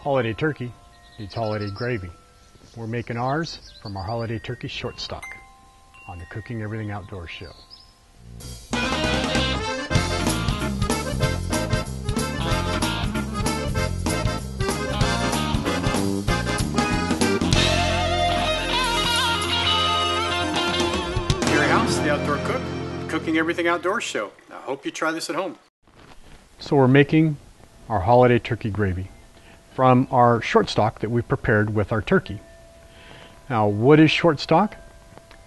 Holiday turkey needs holiday gravy. We're making ours from our holiday turkey short stock on the Cooking Everything Outdoors show. Gary House, the Outdoor Cook, Cooking Everything Outdoors show. I hope you try this at home. So we're making our holiday turkey gravy from our short stock that we prepared with our turkey. Now, what is short stock?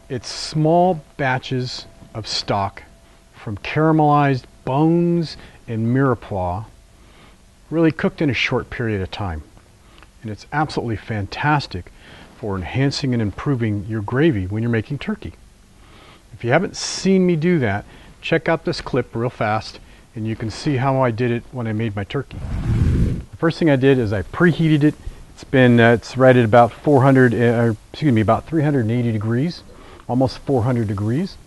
It's small batches of stock from caramelized bones and mirepoix, really cooked in a short period of time. And it's absolutely fantastic for enhancing and improving your gravy when you're making turkey. If you haven't seen me do that, check out this clip real fast and you can see how I did it when I made my turkey. The first thing I did is I preheated it. It's right at about about 380 degrees, almost 400 degrees.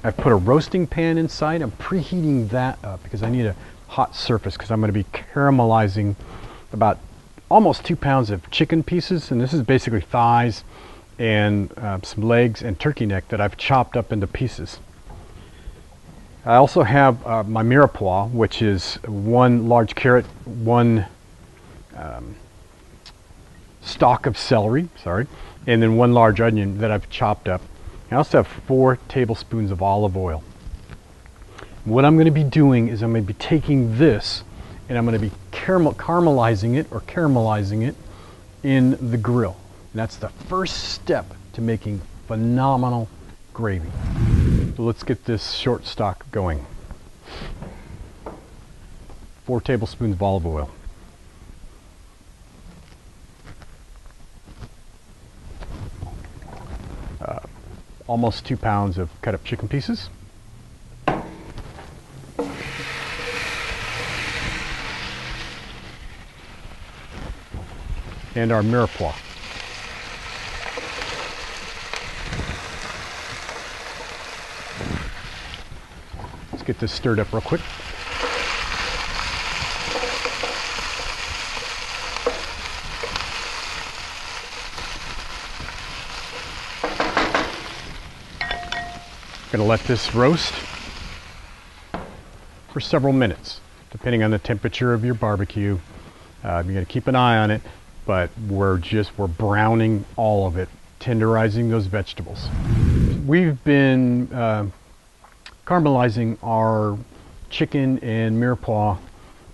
I've put a roasting pan inside. I'm preheating that up because I need a hot surface because I'm going to be caramelizing about almost 2 pounds of chicken pieces, and this is basically thighs and some legs and turkey neck that I've chopped up into pieces. I also have my mirepoix, which is 1 large carrot, 1 stalk of celery, and then 1 large onion that I've chopped up. I also have 4 tablespoons of olive oil. What I'm going to be doing is I'm going to be taking this and I'm going to be caramelizing it in the grill. And that's the first step to making phenomenal gravy. So let's get this short stock going. 4 tablespoons of olive oil. Almost 2 pounds of cut up chicken pieces. And our mirepoix. Let's get this stirred up real quick. Going to let this roast for several minutes, depending on the temperature of your barbecue. You're going to keep an eye on it, but we're browning all of it, tenderizing those vegetables. We've been caramelizing our chicken and mirepoix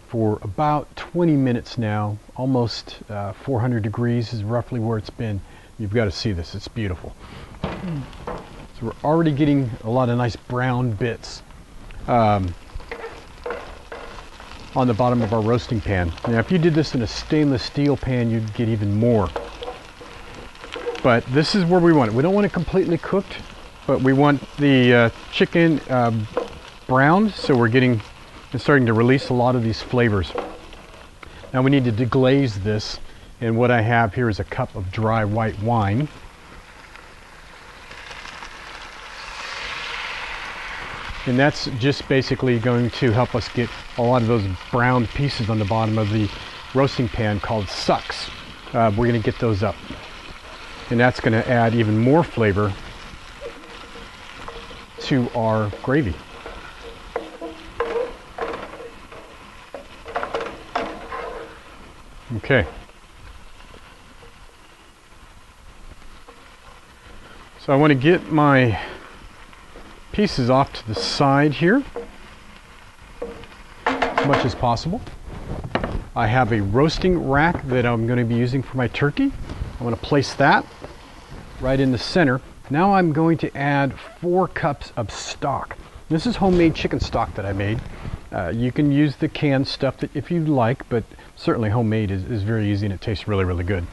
for about 20 minutes now. Almost 400 degrees is roughly where it's been. You've got to see this, it's beautiful. So we're already getting a lot of nice brown bits on the bottom of our roasting pan. Now, if you did this in a stainless steel pan, you'd get even more. But this is where we want it. We don't want it completely cooked, but we want the chicken browned, so it's starting to release a lot of these flavors. Now we need to deglaze this, and what I have here is a cup of dry white wine. And that's just basically going to help us get a lot of those browned pieces on the bottom of the roasting pan called sucks. We're going to get those up. And that's going to add even more flavor to our gravy. Okay. So I want to get my pieces off to the side here as much as possible. I have a roasting rack that I'm going to be using for my turkey. I'm going to place that right in the center. Now I'm going to add 4 cups of stock. This is homemade chicken stock that I made. You can use the canned stuff if you like, but certainly homemade is very easy and it tastes really, really good.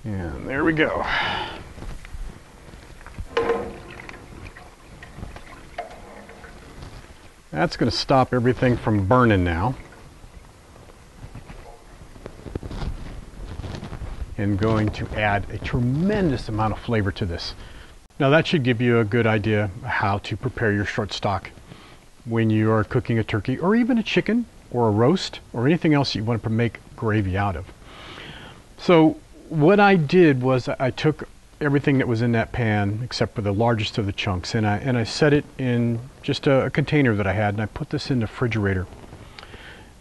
And there we go. That's going to stop everything from burning now. And going to add a tremendous amount of flavor to this. Now that should give you a good idea how to prepare your short stock when you are cooking a turkey or even a chicken or a roast or anything else you want to make gravy out of. So what I did was I took everything that was in that pan except for the largest of the chunks, and I set it in just a container that I had, and I put this in the refrigerator.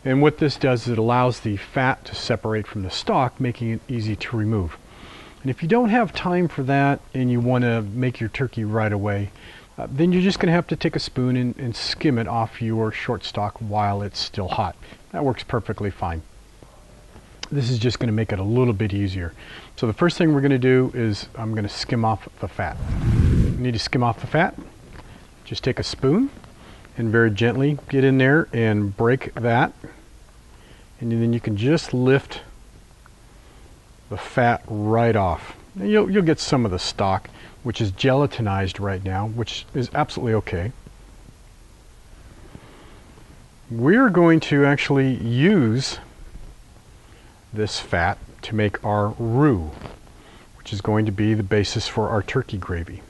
And what this does is it allows the fat to separate from the stock, making it easy to remove. And if you don't have time for that and you want to make your turkey right away, then you're just going to have to take a spoon and skim it off your short stock while it's still hot. That works perfectly fine. This is just going to make it a little bit easier. So the first thing we're going to do is I'm going to skim off the fat. You need to skim off the fat. Just take a spoon and very gently get in there and break that. And then you can just lift the fat right off. And you'll get some of the stock, which is gelatinized right now, which is absolutely okay. We're going to actually use this fat to make our roux, which is going to be the basis for our turkey gravy.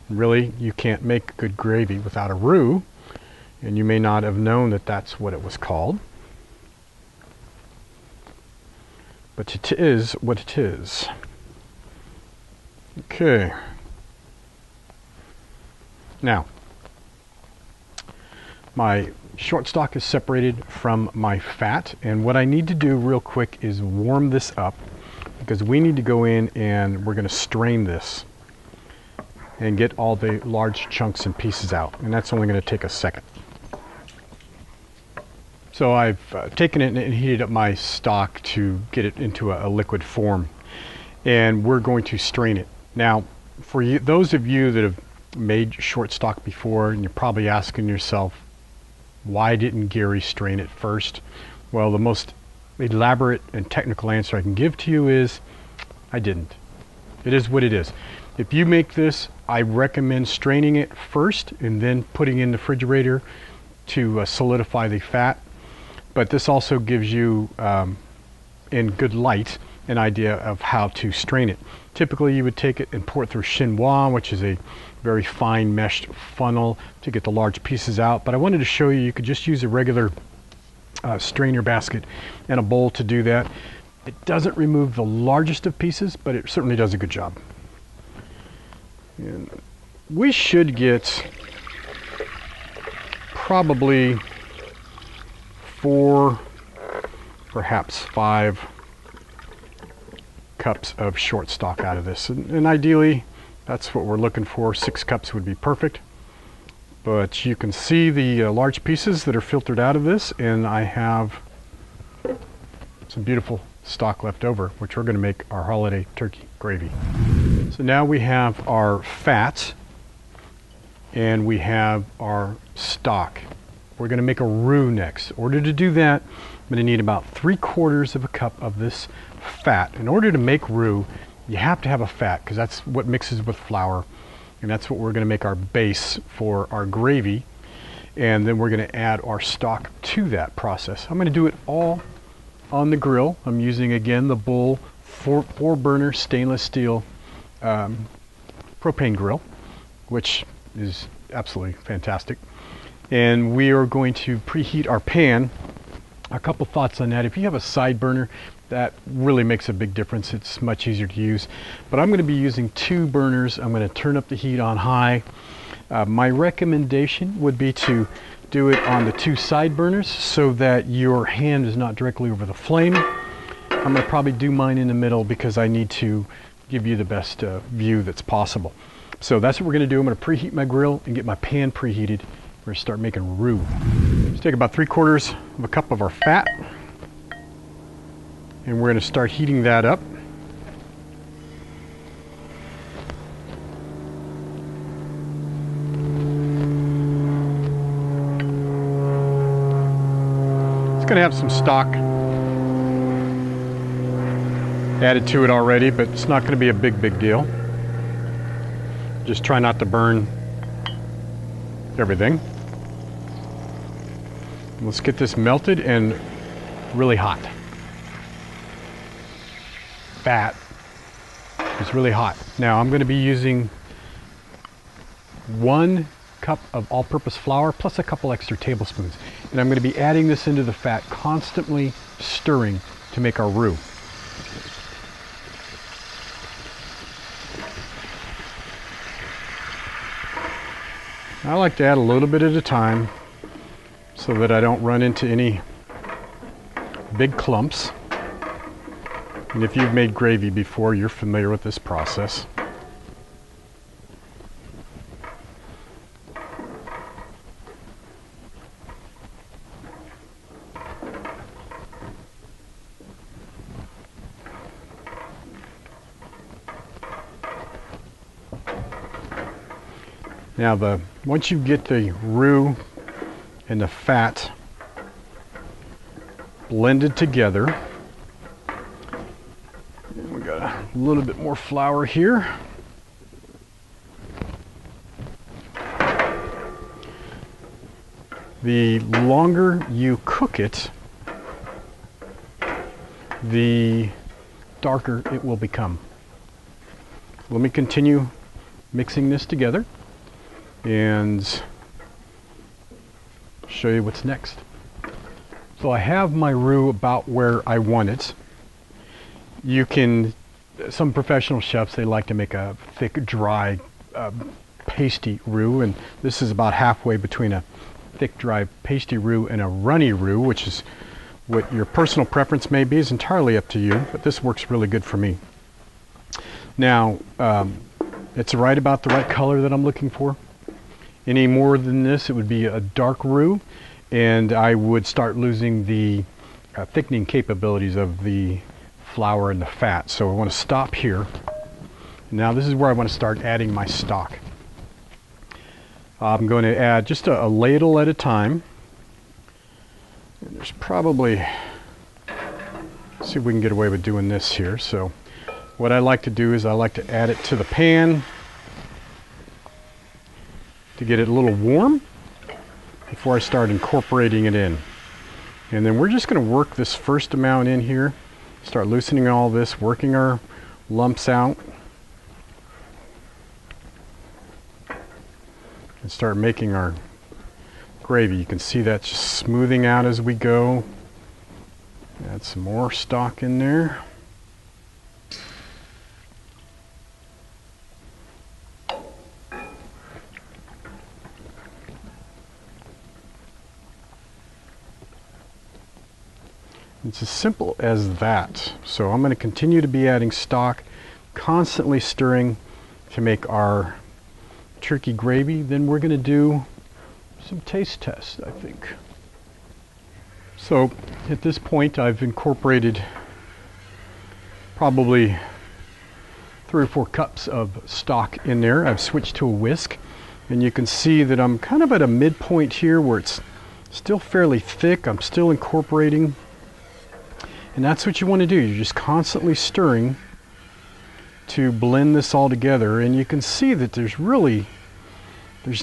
And really, you can't make good gravy without a roux, and you may not have known that that's what it was called. But it is what it is. Okay. Now, my short stock is separated from my fat, and what I need to do real quick is warm this up, because we need to go in and we're going to strain this and get all the large chunks and pieces out, and that's only going to take a second. So I've taken it and heated up my stock to get it into a liquid form, and we're going to strain it. Now, for you, those of you that have made short stock before, and you're probably asking yourself, why didn't Gary strain it first? Well, the most elaborate and technical answer I can give to you is, I didn't. It is what it is. If you make this, I recommend straining it first and then putting it in the refrigerator to solidify the fat. But this also gives you, in good light, an idea of how to strain it. Typically you would take it and pour it through chinois, which is a very fine meshed funnel to get the large pieces out. But I wanted to show you, you could just use a regular strainer basket and a bowl to do that. It doesn't remove the largest of pieces, but it certainly does a good job. And we should get probably 4, perhaps 5 cups of short stock out of this, and ideally that's what we're looking for. 6 cups would be perfect, but you can see the large pieces that are filtered out of this, and I have some beautiful stock left over, which we're going to make our holiday turkey gravy. So now we have our fat and we have our stock. We're going to make a roux next. In order to do that, I'm going to need about 3/4 of a cup of this fat. In order to make roux, you have to have a fat, because that's what mixes with flour, and that's what we're going to make our base for our gravy. And then we're going to add our stock to that process. I'm going to do it all on the grill. I'm using, again, the Bull 4-burner stainless steel propane grill, which is absolutely fantastic. And we are going to preheat our pan. A couple thoughts on that. If you have a side burner, that really makes a big difference. It's much easier to use. But I'm going to be using 2 burners. I'm going to turn up the heat on high. My recommendation would be to do it on the 2 side burners so that your hand is not directly over the flame. I'm going to probably do mine in the middle because I need to give you the best view that's possible. So that's what we're going to do. I'm going to preheat my grill and get my pan preheated. We're going to start making roux. Let's take about 3/4 of a cup of our fat, and we're going to start heating that up. It's going to have some stock added to it already, but it's not going to be a big deal. Just try not to burn everything. Let's get this melted and really hot. Fat It's really hot. Now I'm going to be using 1 cup of all-purpose flour plus a couple extra tablespoons. And I'm going to be adding this into the fat, constantly stirring to make our roux. I like to add a little bit at a time so that I don't run into any big clumps. And if you've made gravy before, you're familiar with this process. Now once you get the roux and the fat blended together, and we got a little bit more flour here. The longer you cook it, the darker it will become. Let me continue mixing this together and show you what's next. So I have my roux about where I want it. You can, some professional chefs, they like to make a thick, dry, pasty roux, and this is about halfway between a thick, dry, pasty roux and a runny roux, which is what your personal preference may be, is entirely up to you, but this works really good for me. Now, it's right about the right color that I'm looking for. Any more than this, it would be a dark roux, and I would start losing the thickening capabilities of the flour and the fat. So I want to stop here. Now this is where I want to start adding my stock. I'm going to add just a ladle at a time. And there's probably, let's see if we can get away with doing this here. So what I like to do is I like to add it to the pan to get it a little warm before I start incorporating it in. And then we're just going to work this first amount in here, start loosening all this, working our lumps out, and start making our gravy. You can see that just smoothing out as we go. Add some more stock in there. It's as simple as that. So I'm going to continue to be adding stock, constantly stirring to make our turkey gravy. Then we're going to do some taste tests, I think. So at this point I've incorporated probably 3 or 4 cups of stock in there. I've switched to a whisk, and you can see that I'm kind of at a midpoint here where it's still fairly thick. I'm still incorporating. And that's what you want to do. You're just constantly stirring to blend this all together. And you can see that there's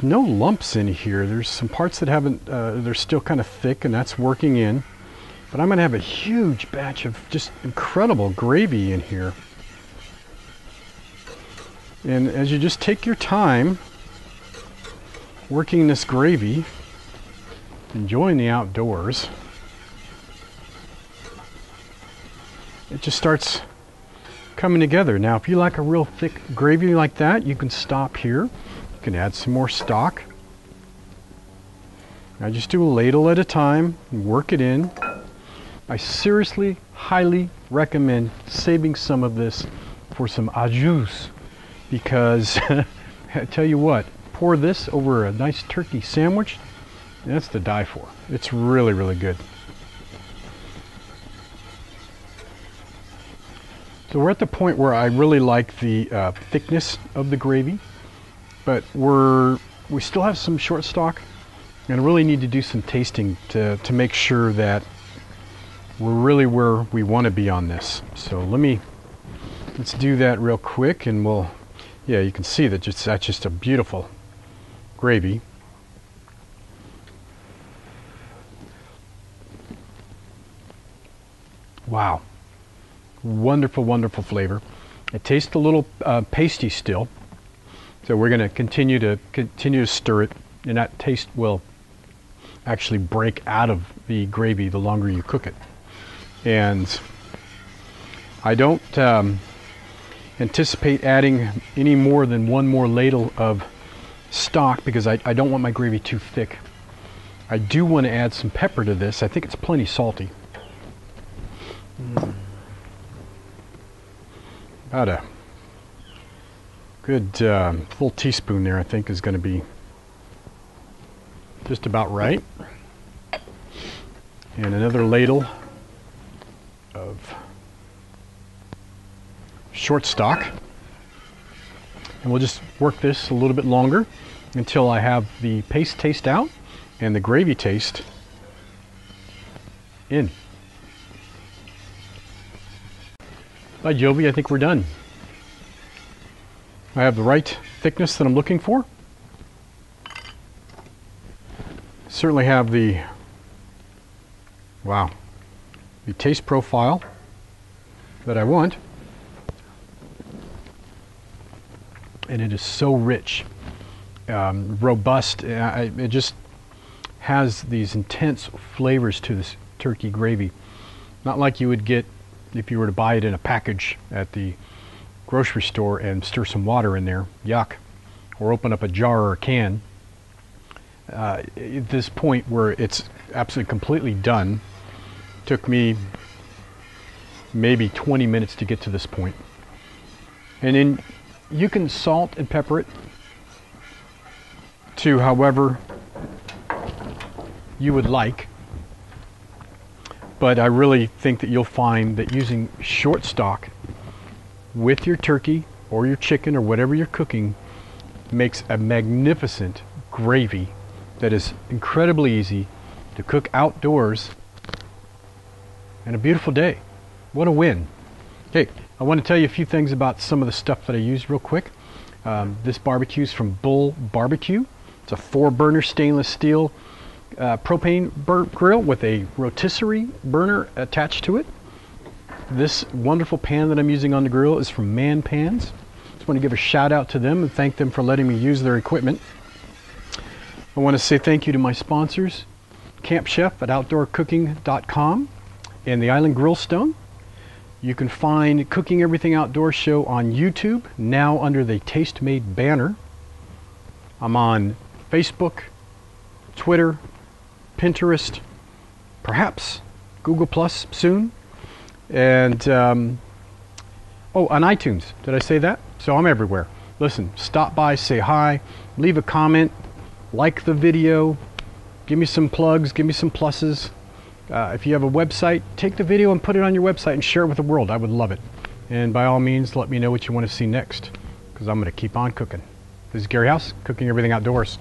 no lumps in here. There's some parts that haven't, they're still kind of thick, and that's working in. But I'm going to have a huge batch of just incredible gravy in here. And as you just take your time working this gravy, enjoying the outdoors, it just starts coming together. Now, if you like a real thick gravy like that, you can stop here. You can add some more stock. I just do a ladle at a time and work it in. I seriously, highly recommend saving some of this for some au jus, because I tell you what, pour this over a nice turkey sandwich, that's to die for. It's really, really good. So we're at the point where I really like the thickness of the gravy, but we still have some short stock, and I really need to do some tasting to make sure that we're really where we want to be on this. So let's do that real quick, and yeah, you can see that that's just a beautiful gravy. Wow. Wonderful, wonderful flavor. It tastes a little pasty still, so we're going to continue to stir it, and that taste will actually break out of the gravy the longer you cook it. And I don't anticipate adding any more than one more ladle of stock because I don't want my gravy too thick. I do want to add some pepper to this. I think it's plenty salty. About a good full teaspoon there, I think, is going to be just about right. And another ladle of short stock. And we'll just work this a little bit longer until I have the paste taste out and the gravy taste in. By Jovi, I think we're done. I have the right thickness that I'm looking for. Certainly have the, wow, the taste profile that I want. And it is so rich, robust. It just has these intense flavors to this turkey gravy. Not like you would get if you were to buy it in a package at the grocery store and stir some water in there. Yuck. Or open up a jar or a can. At this point where it's absolutely completely done, took me maybe 20 minutes to get to this point. And then you can salt and pepper it to however you would like. But I really think that you'll find that using short stock with your turkey or your chicken or whatever you're cooking makes a magnificent gravy that is incredibly easy to cook outdoors and a beautiful day. What a win. Okay, I want to tell you a few things about some of the stuff that I used real quick. This barbecue is from Bull Barbecue. It's a 4-burner stainless steel propane grill with a rotisserie burner attached to it. This wonderful pan that I'm using on the grill is from Man Pans. Just want to give a shout out to them and thank them for letting me use their equipment. I want to say thank you to my sponsors, Camp Chef at OutdoorCooking.com and the Island Grillstone. You can find Cooking Everything Outdoors show on YouTube, now under the Taste Made banner. I'm on Facebook, Twitter, Pinterest, perhaps Google Plus soon, and on iTunes. Did I say that? So I'm everywhere. Listen, stop by, say hi, leave a comment, like the video, give me some plugs, give me some pluses. If you have a website, take the video and put it on your website and share it with the world. I would love it. And by all means, let me know what you want to see next, because I'm going to keep on cooking. This is Gary House, Cooking Everything Outdoors.